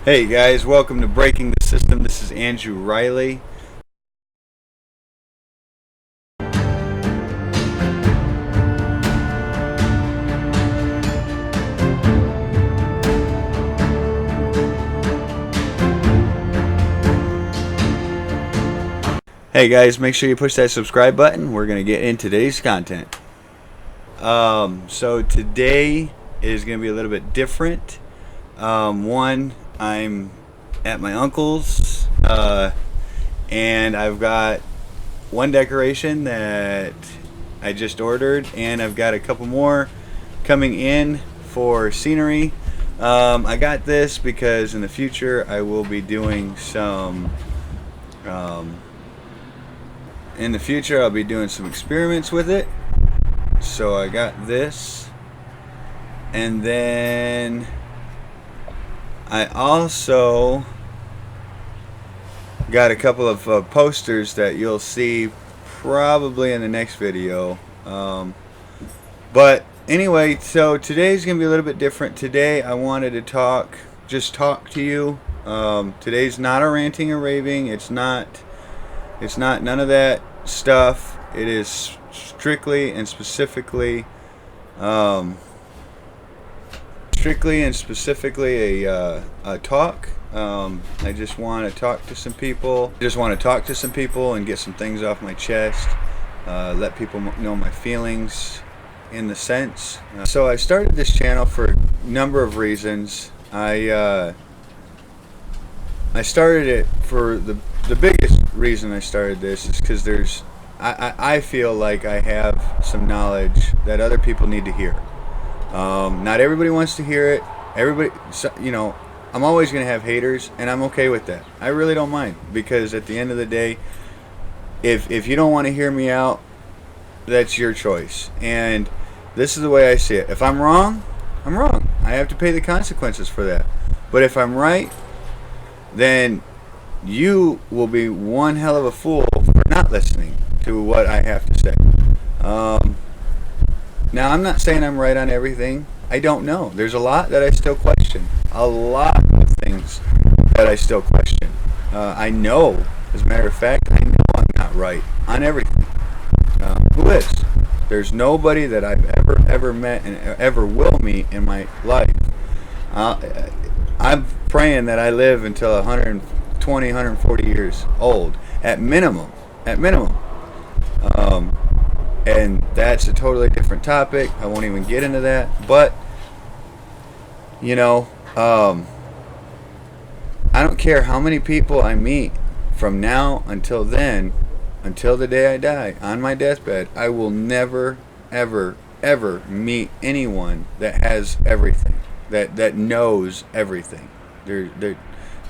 Hey guys, welcome to Breaking the System. This is Andrew Riley. Hey guys, make sure you push that subscribe button. We're going to get in today's content. So today is going to be a little bit different. One, I'm at my uncle's, and I've got one decoration that I just ordered, and I've got a couple more coming in for scenery. I got this because in the future I will be doing some I'll be doing some experiments with it. So I got this, and then I also got a couple of posters that you'll see probably in the next video. But anyway, so today's gonna be a little bit different. Today I wanted to talk to you. Today's not a ranting or raving. It's not none of that stuff. It is strictly and specifically a talk. I just want to talk to some people. And get some things off my chest. Let people know my feelings in the sense. So I started this channel for a number of reasons. I started it for the biggest reason I started this is because I feel like I have some knowledge that other people need to hear. Not everybody wants to hear it. I'm always going to have haters, and I'm okay with that. I really don't mind, because at the end of the day, if you don't want to hear me out, that's your choice. And this is the way I see it. If I'm wrong, I'm wrong. I have to pay the consequences for that. But if I'm right, then you will be one hell of a fool for not listening to what I have to say. Now, I'm not saying I'm right on everything. I don't know. There's a lot that I still question. A lot of things that I still question. I know, as a matter of fact, I know I'm not right on everything. Who is? There's nobody that I've ever met and ever will meet in my life. I'm praying that I live until 120, 140 years old, at minimum. And that's a totally different topic. I won't even get into that. But, I don't care how many people I meet from now until then, until the day I die, on my deathbed. I will never, ever, ever meet anyone that has everything, that knows everything. The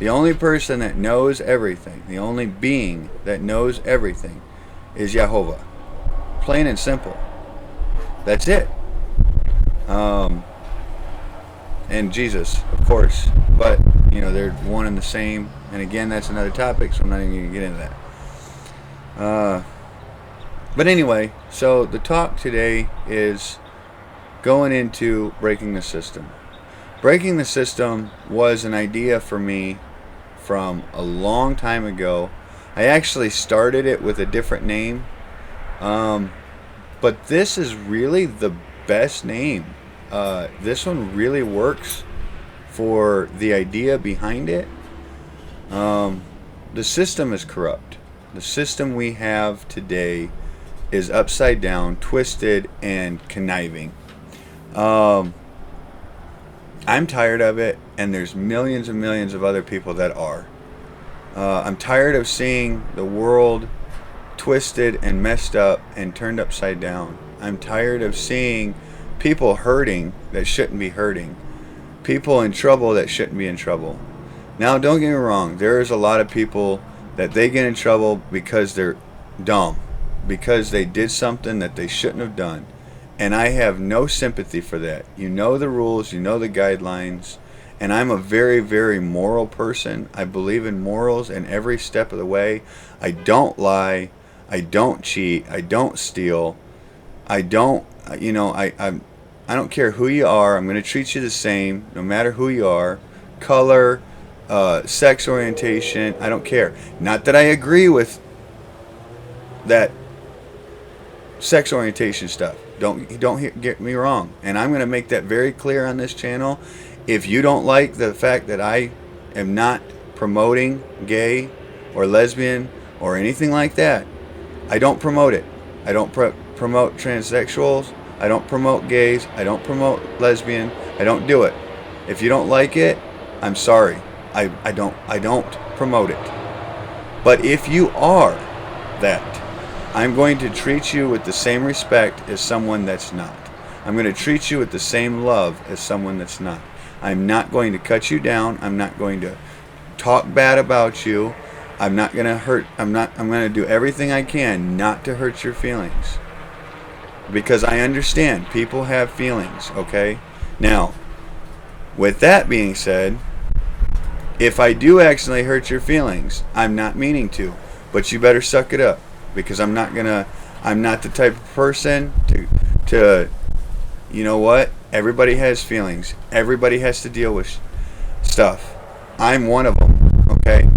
only person that knows everything, the only being that knows everything, is Jehovah. Plain and simple. That's it. And Jesus, of course. But, they're one and the same. And again, that's another topic, so I'm not even going to get into that. But anyway, so the talk today is going into breaking the system. Breaking the system was an idea for me from a long time ago. I actually started it with a different name. But this is really the best name. This one really works for the idea behind it. The system is corrupt. The system we have today is upside down, twisted, and conniving. I'm tired of it, and there's millions and millions of other people that are. I'm tired of seeing the world twisted and messed up and turned upside down. I'm tired of seeing people hurting that shouldn't be hurting. People in trouble that shouldn't be in trouble. Now, don't get me wrong. There is a lot of people that they get in trouble because they're dumb. Because they did something that they shouldn't have done. And I have no sympathy for that. You know the rules. You know the guidelines. And I'm a very, very moral person. I believe in morals in every step of the way. I don't lie. I don't cheat. I don't steal. I don't, I don't care who you are. I'm going to treat you the same, no matter who you are. Color, sex orientation. I don't care. Not that I agree with that sex orientation stuff. Don't get me wrong. And I'm going to make that very clear on this channel. If you don't like the fact that I am not promoting gay or lesbian or anything like that, I don't promote it. I don't promote transsexuals. I don't promote gays. I don't promote lesbian. I don't do it. If you don't like it, I'm sorry. I don't promote it. But if you are that, I'm going to treat you with the same respect as someone that's not. I'm going to treat you with the same love as someone that's not. I'm not going to cut you down. I'm not going to talk bad about you. I'm not going to hurt. I'm going to do everything I can not to hurt your feelings. Because I understand people have feelings, okay? Now, with that being said, if I do accidentally hurt your feelings, I'm not meaning to, but you better suck it up, because I'm not the type of person to you know what? Everybody has feelings. Everybody has to deal with stuff. I'm one of them, okay?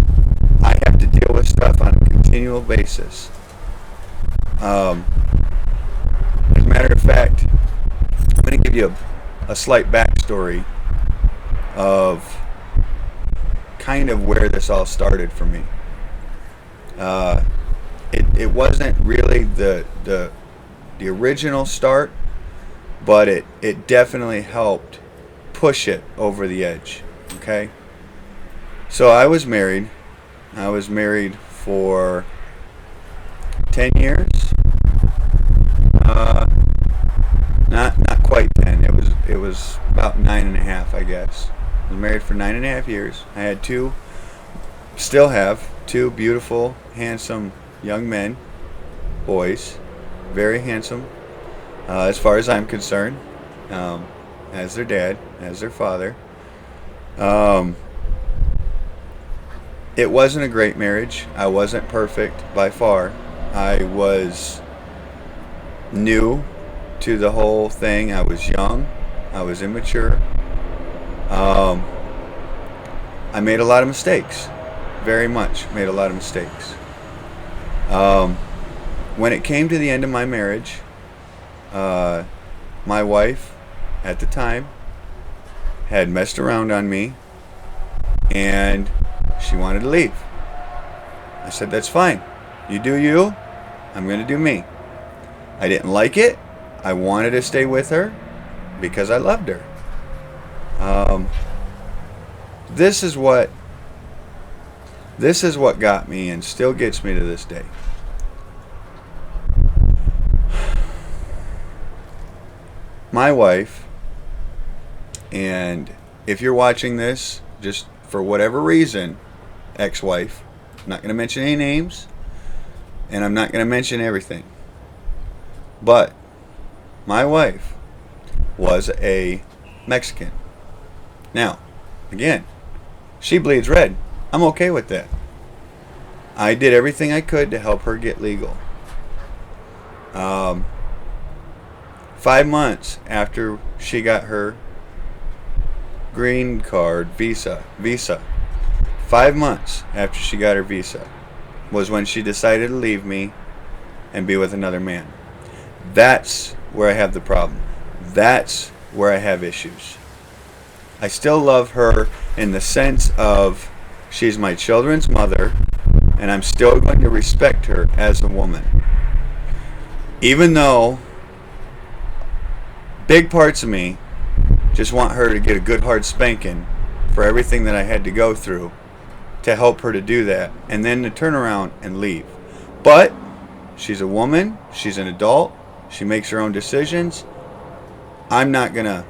I have to deal with stuff on a continual basis. As a matter of fact, I'm going to give you a slight backstory of kind of where this all started for me. It wasn't really the original start, but it definitely helped push it over the edge. Okay? So I was married. I was married for 10 years. Not quite 10. It was about 9.5, I guess. I was married for 9.5 years. I had still have two beautiful, handsome young men, boys, very handsome, as far as I'm concerned, as their dad, as their father. It wasn't a great marriage. I wasn't perfect by far. I was new to the whole thing. I was young. I was immature. I made a lot of mistakes. Very much made a lot of mistakes. When it came to the end of my marriage, my wife at the time had messed around on me, and she wanted to leave. I said, that's fine. You do you. I'm going to do me. I didn't like it. I wanted to stay with her because I loved her. This is what got me and still gets me to this day. My wife, and if you're watching this, just for whatever reason, ex-wife, I'm not going to mention any names, and I'm not going to mention everything, but my wife was a Mexican. Now, again, she bleeds red. I'm okay with that. I did everything I could to help her get legal. 5 months after she got her green card, visa, 5 months after she got her visa, was when she decided to leave me and be with another man. That's where I have the problem. That's where I have issues. I still love her in the sense of she's my children's mother, and I'm still going to respect her as a woman. Even though big parts of me just want her to get a good hard spanking for everything that I had to go through to help her to do that, and then to turn around and leave. But she's a woman, she's an adult, she makes her own decisions. I'm not going to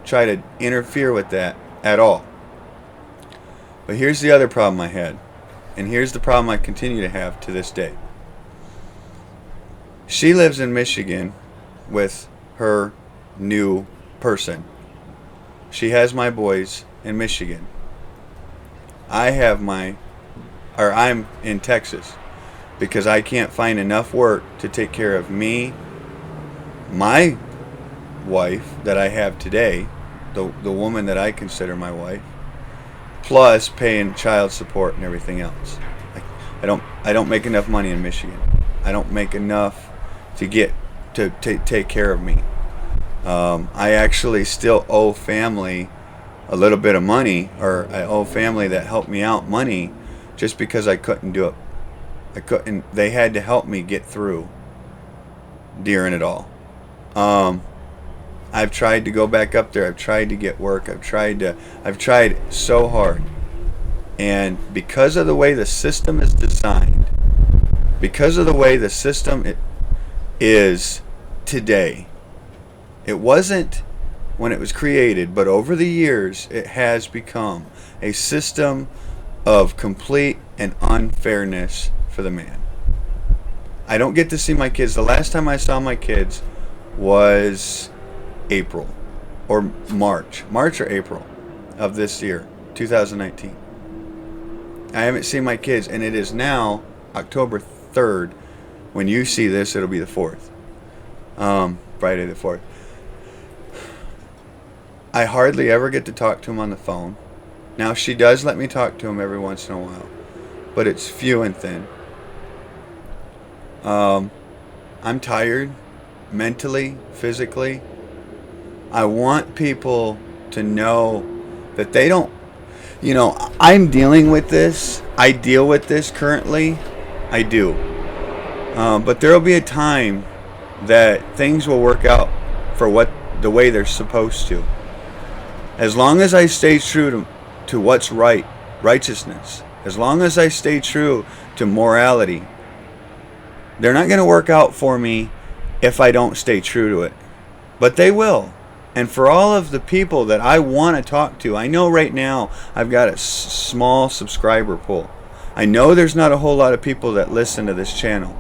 try to interfere with that at all. But here's the other problem I had, and here's the problem I continue to have to this day. She lives in Michigan with her new person. She has my boys in Michigan. I'm in Texas because I can't find enough work to take care of me, my wife that I have today, the woman that I consider my wife. plus paying child support and everything else. I don't make enough money in Michigan. I don't make enough to take care of me. I actually still owe family a little bit of money, or I owe family that helped me out money, just because I couldn't do it. They had to help me get through during it all. I've tried to go back up there. I've tried to get work. I've tried so hard. And because of the way the system is designed, because of the way the system is today, it wasn't when it was created, but over the years, it has become a system of complete and unfairness for the man. I don't get to see my kids. The last time I saw my kids was April or March or April of this year, 2019. I haven't seen my kids, and it is now October 3rd. When you see this, it'll be the 4th. Friday the 4th. I hardly ever get to talk to him on the phone. Now, she does let me talk to him every once in a while, but it's few and thin. I'm tired, mentally, physically. I want people to know that they don't, I'm dealing with this. I deal with this currently. I do. But there will be a time that things will work out for the way they're supposed to. As long as I stay true to what's right, righteousness, as long as I stay true to morality, they're not going to work out for me if I don't stay true to it. But they will. And for all of the people that I want to talk to, I know right now I've got a small subscriber pool. I know there's not a whole lot of people that listen to this channel.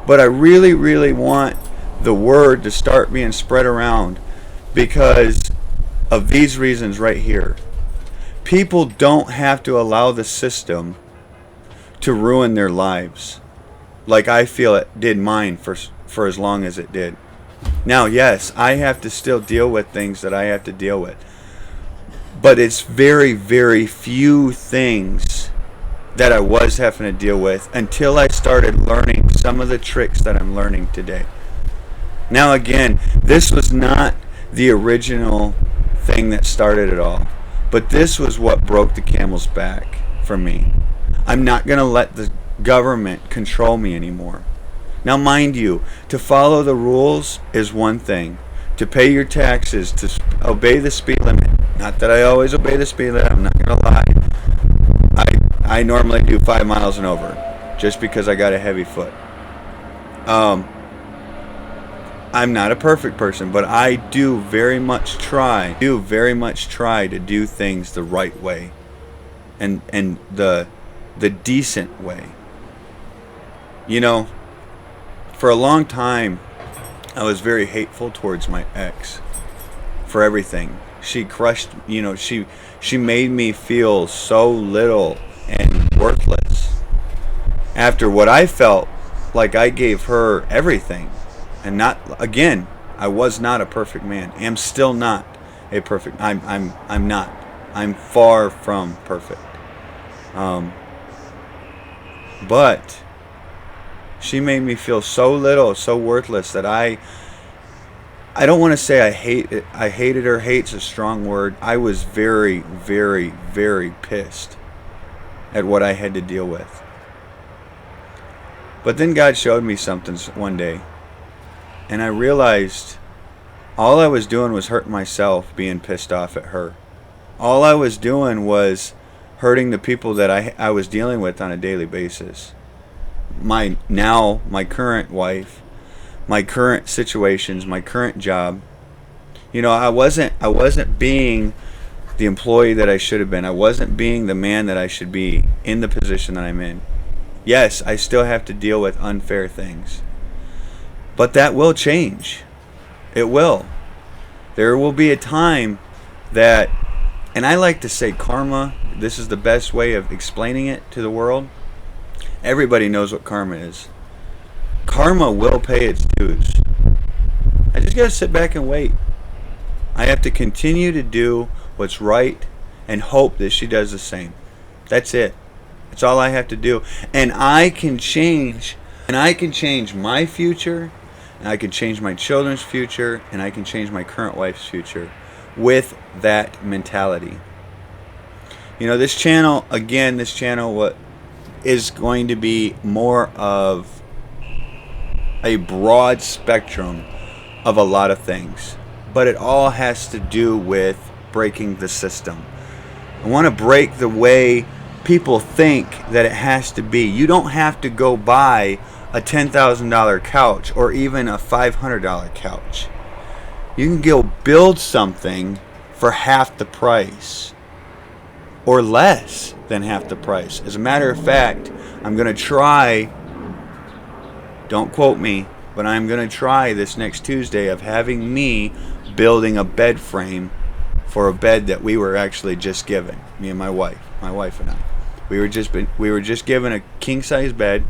But I really, really want the word to start being spread around because of these reasons right here. People don't have to allow the system to ruin their lives like I feel it did mine for as long as it did. Now, yes, I have to still deal with things that I have to deal with. But it's very, very few things that I was having to deal with until I started learning some of the tricks that I'm learning today. Now, again, this was not the original thing that started it all, but this was what broke the camel's back for me. I'm not going to let the government control me anymore. Now, mind you, to follow the rules is one thing. To pay your taxes, to obey the speed limit. Not that I always obey the speed limit, I'm not going to lie. I normally do 5 miles and over, just because I got a heavy foot. I'm not a perfect person, but I do very much try to do things the right way, and the decent way. For a long time, I was very hateful towards my ex for everything. She crushed, she made me feel so little and worthless after what I felt like I gave her everything. And again, I was not a perfect man. I'm still not a perfect. I'm not. I'm far from perfect. But she made me feel so little, so worthless that I don't want to say I hated her. Hate's a strong word. I was very, very, very pissed at what I had to deal with. But then God showed me something one day. And I realized all I was doing was hurting myself being pissed off at her. All I was doing was hurting the people that I was dealing with on a daily basis. My current wife, my current situations, my current job. I wasn't being the employee that I should have been. I wasn't being the man that I should be in the position that I'm in. Yes, I still have to deal with unfair things. But that will change. It will. There will be a time that, and I like to say karma, this is the best way of explaining it to the world. Everybody knows what karma is. Karma will pay its dues. I just got to sit back and wait. I have to continue to do what's right and hope that she does the same. That's it. That's all I have to do. And I can change my future, and I can change my children's future, and I can change my current wife's future with that mentality. You know, this channel, again, what is going to be more of a broad spectrum of a lot of things, but it all has to do with breaking the system. I want to break the way people think that it has to be. You don't have to go buy a $10,000 couch or even a $500 couch. You can go build something for half the price or less than half the price. As a matter of fact, I'm going to try, don't quote me, but I'm going to try this next Tuesday of having me building a bed frame for a bed that we were actually just given, me and my wife and I. We were just given a king size bed,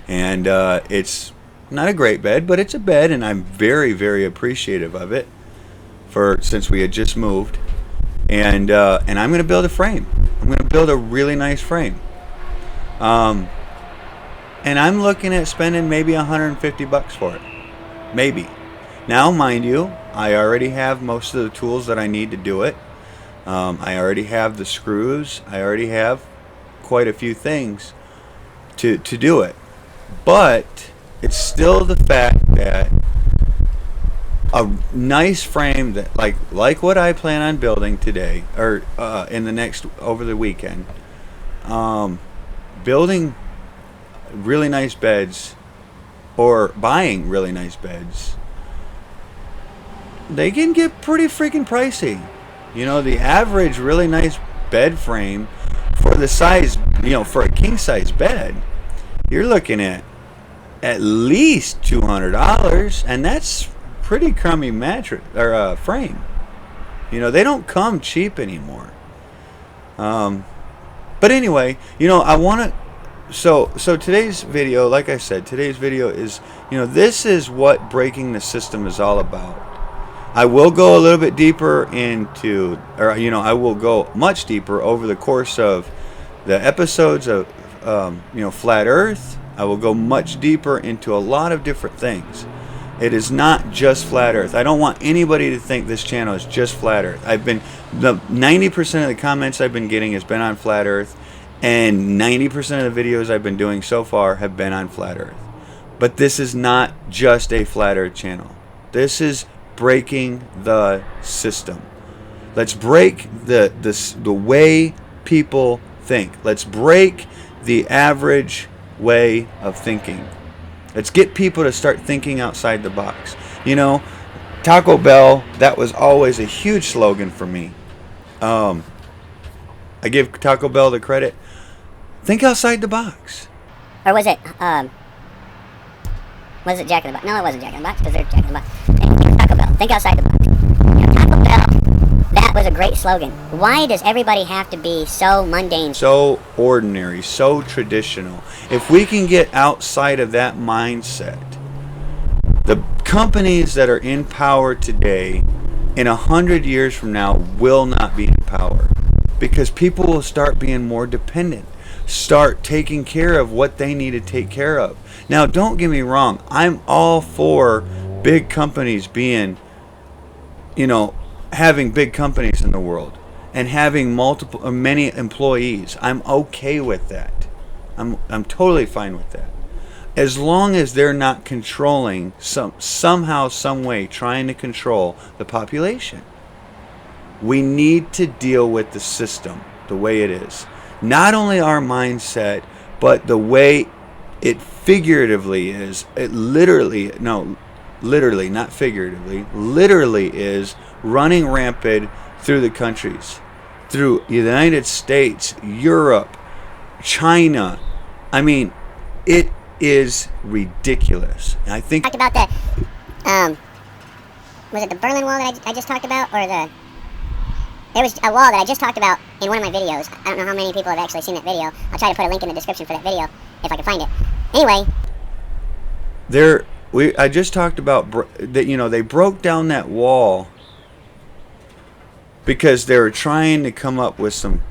and it's not a great bed, but it's a bed, and I'm very, very appreciative of it since we had just moved. And I'm going to build a frame. I'm going to build a really nice frame. And I'm looking at spending maybe $150 for it. Maybe. Now, mind you, I already have most of the tools that I need to do it. I already have the screws. I already have quite a few things to do it. But it's still the fact that a nice frame that like what I plan on building today or over the weekend, building really nice beds or buying really nice beds, they can get pretty freaking pricey. You know, the average really nice bed frame for the size, for a king size bed, you're looking at least $200, and that's pretty crummy mattress or frame. They don't come cheap anymore. But anyway, I want to. So today's video, like I said, is, this is what breaking the system is all about. I will go a little bit deeper into, I will go much deeper over the course of the episodes of, Flat Earth. I will go much deeper into a lot of different things. It is not just Flat Earth. I don't want anybody to think this channel is just Flat Earth. The 90% of the comments I've been getting has been on Flat Earth, and 90% of the videos I've been doing so far have been on Flat Earth. But this is not just a Flat Earth channel. This is breaking the system. Let's break the way people think. Let's break the average way of thinking. Let's get people to start thinking outside the box. Taco Bell, that was always a huge slogan for me. I give Taco Bell the credit. Think outside the box. Or was it Jack in the Box? No, it wasn't Jack in the Box, because they're Jack in the Box. Taco Bell, think outside the box. Taco Bell, that was a great slogan. Why does everybody have to be so mundane? So ordinary, so traditional. If we can get outside of that mindset, the companies that are in power today, in 100 years from now, will not be in power. Because people will start being more dependent. Start taking care of what they need to take care of. Now, don't get me wrong. I'm all for big companies being, having big companies in the world and having many employees. I'm okay with that. I'm totally fine with that. As long as they're not controlling somehow, some way, trying to control the population. We need to deal with the system the way it is. Not only our mindset, but the way it figuratively is. It literally, not figuratively, literally is running rampant through the countries. Through the United States, Europe, China. I mean, it is ridiculous. I think... Talked about that, was it the Berlin Wall that I just talked about, or there was a wall that I just talked about in one of my videos. I don't know how many people have actually seen that video. I'll try to put a link in the description for that video, if I can find it. Anyway. I just talked about that, they broke down that wall because they were trying to come up with some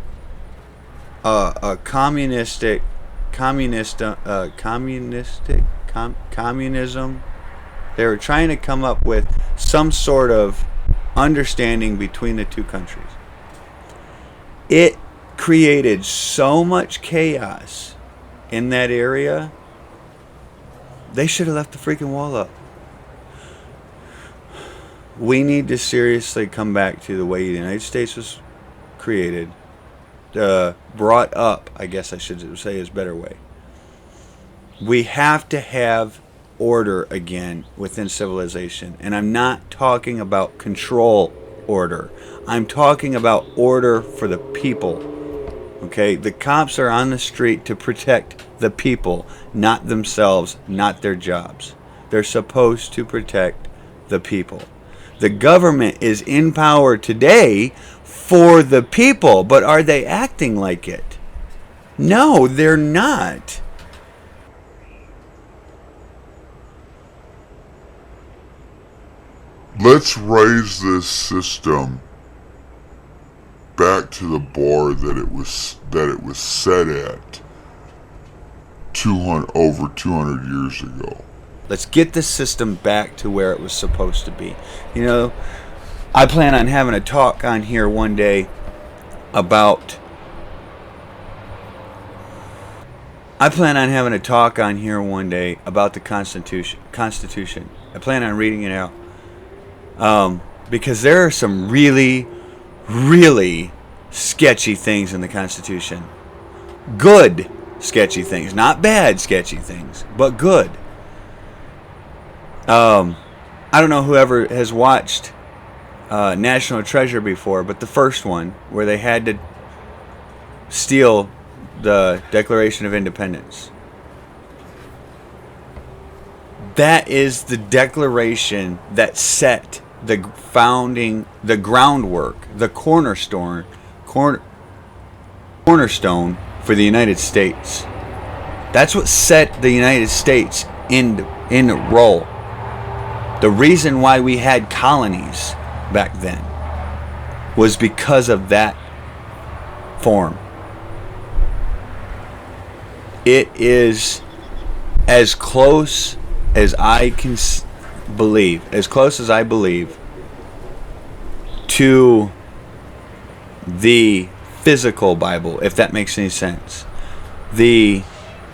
communism. They were trying to come up with some sort of understanding between the two countries. It created so much chaos in that area. They should have left the freaking wall up. We need to seriously come back to the way the United States was created, brought up, I guess I should say is a better way. We have to have order again within civilization. And I'm not talking about control order. I'm talking about order for the people. Okay? The cops are on the street to protect the people, not themselves, not their jobs. They're supposed to protect the people. The government is in power today for the people, but are they acting like it? No, they're not. Let's raise this system back to the bar that it was set at over 200 years ago. Let's get the system back to where it was supposed to be. You know, I plan on having a talk on here one day about the Constitution. I plan on reading it out. Because there are some really, really sketchy things in the Constitution. Good sketchy things. Not bad sketchy things, but good. I don't know whoever has watched National Treasure before, but the first one where they had to steal the Declaration of Independence. That is the declaration that set the groundwork, the cornerstone for the United States. That's what set the United States in roll. The reason why we had colonies back then was because of that form. It is as close as I can believe, to the physical Bible, if that makes any sense. The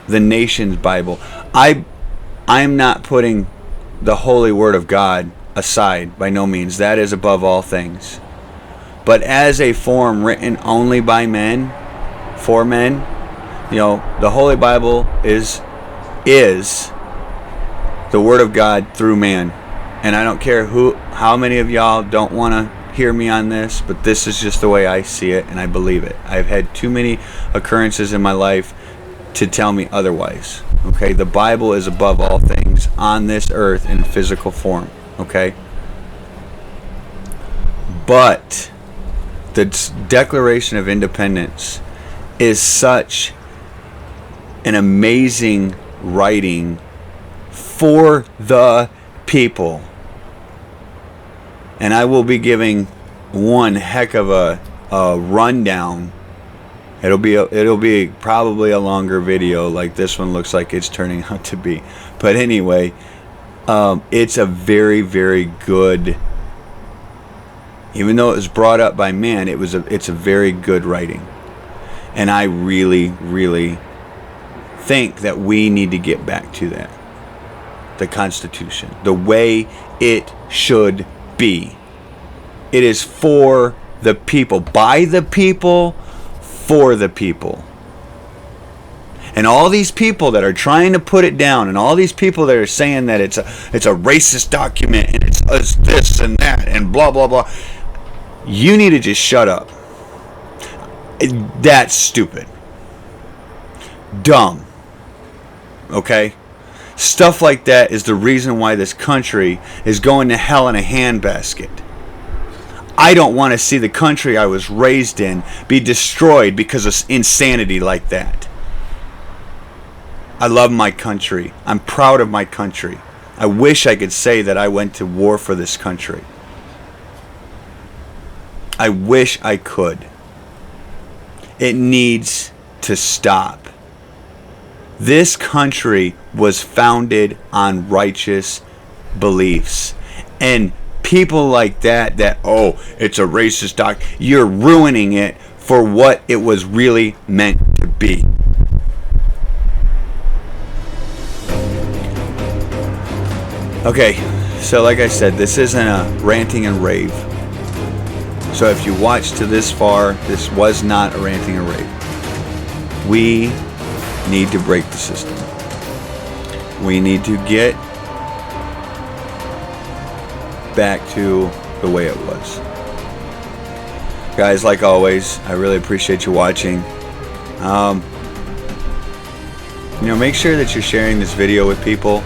nation's Bible. I'm not putting the holy word of God aside, by no means. That is above all things. But as a form written only by men, for men, you know, the Holy Bible is the word of God through man. And I don't care how many of y'all don't want to hear me on this, but this is just the way I see it, and I believe it. I've had too many occurrences in my life to tell me otherwise. Okay, the Bible is above all things on this earth in physical form. Okay, but the Declaration of Independence is such an amazing writing for the people. And I will be giving one heck of a rundown. It'll be probably a longer video, like this one looks like it's turning out to be. But anyway, it's a very, very good. Even though it was brought up by man, it's a very good writing, and I really, really think that we need to get back to that. The Constitution, the way it should be. It is for the people, by the people, for the people. And all these people that are trying to put it down, and all these people that are saying that it's a racist document, and it's this and that and blah blah blah, you need to just shut up. That's stupid, dumb. Okay? Stuff like that is the reason why this country is going to hell in a handbasket. I don't want to see the country I was raised in be destroyed because of insanity like that. I love my country. I'm proud of my country. I wish I could say that I went to war for this country. I wish I could. It needs to stop. This country was founded on righteous beliefs. And people like that, oh, it's a racist doc, you're ruining it for what it was really meant to be. Okay, so like I said, this isn't a ranting and rave. So if you watched to this far, this was not a ranting and rave. We need to break the system. We need to get back to the way it was. Guys, like always, I really appreciate you watching. Make sure that you're sharing this video with people.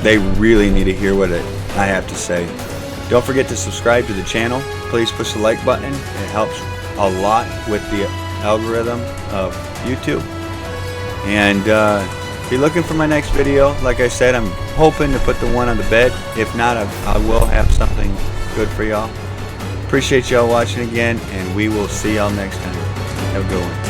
They really need to hear what I have to say. Don't forget to subscribe to the channel. Please push the like button. It helps a lot with the algorithm of YouTube. And be looking for my next video. Like I said, I'm hoping to put the one on the bed. If not, I will have something good for y'all. Appreciate y'all watching again, and we will see y'all next time. Have a good one.